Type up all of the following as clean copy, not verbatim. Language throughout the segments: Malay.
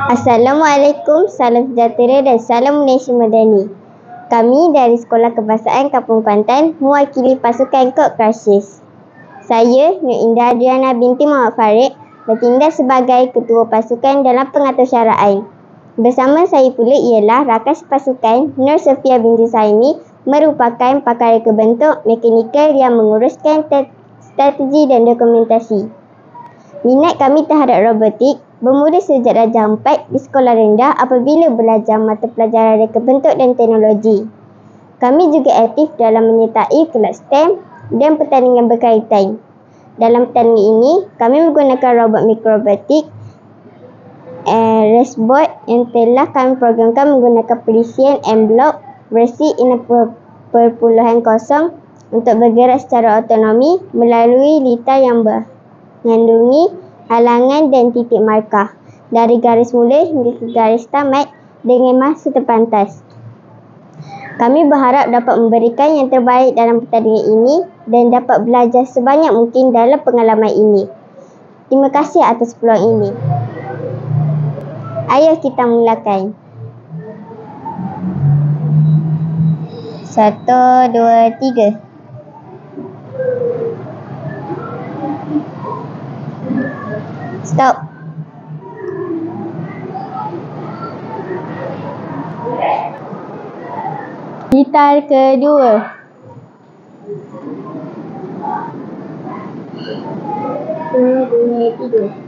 Assalamualaikum, salam sejahtera dan salam Malaysia Madani. Kami dari Sekolah Kebahasaan Kampung Kuantan mewakili pasukan Kod Krasis. Saya, Nur Indah Adriana binti Muhammad Farid, bertindak sebagai ketua pasukan dalam pengatur syara'an. Bersama saya pula ialah rakan pasukan Nur Sofia binti Saimi, merupakan pakar reka bentuk mekanikal yang menguruskan strategi dan dokumentasi. Minat kami terhadap robotik bermula sejak darjah 4 di sekolah rendah apabila belajar mata pelajaran reka bentuk dan teknologi. Kami juga aktif dalam menyertai kelab STEM dan pertandingan berkaitan. Dalam pertandingan ini, kami menggunakan robot mikrorobotik Racebot yang telah kami programkan menggunakan pelisian M-Block versi 6.0 untuk bergerak secara otonomi melalui litar yang mengandungi halangan dan titik markah dari garis mula hingga ke garis tamat dengan masa terpantas. Kami berharap dapat memberikan yang terbaik dalam pertandingan ini dan dapat belajar sebanyak mungkin dalam pengalaman ini. Terima kasih atas peluang ini. Ayo kita mulakan. 1, 2, 3. Stop. Litar kedua. 1, 2, 3.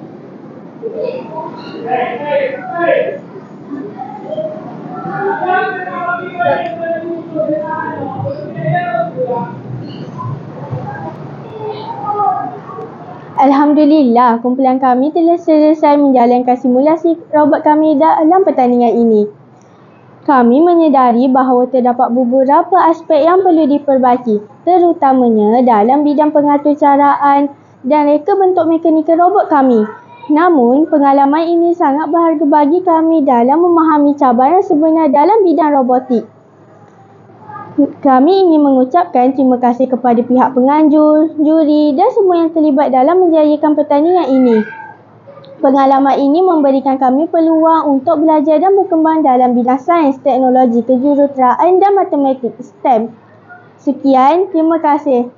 Alhamdulillah, kumpulan kami telah selesai menjalankan simulasi robot kami dalam pertandingan ini. Kami menyedari bahawa terdapat beberapa aspek yang perlu diperbaiki, terutamanya dalam bidang pengatur caraan dan reka bentuk mekanikal robot kami. Namun, pengalaman ini sangat berharga bagi kami dalam memahami cabaran sebenar dalam bidang robotik. Kami ingin mengucapkan terima kasih kepada pihak penganjur, juri dan semua yang terlibat dalam menjayakan pertandingan ini. Pengalaman ini memberikan kami peluang untuk belajar dan berkembang dalam bidang sains, teknologi, kejuruteraan dan matematik STEM. Sekian, terima kasih.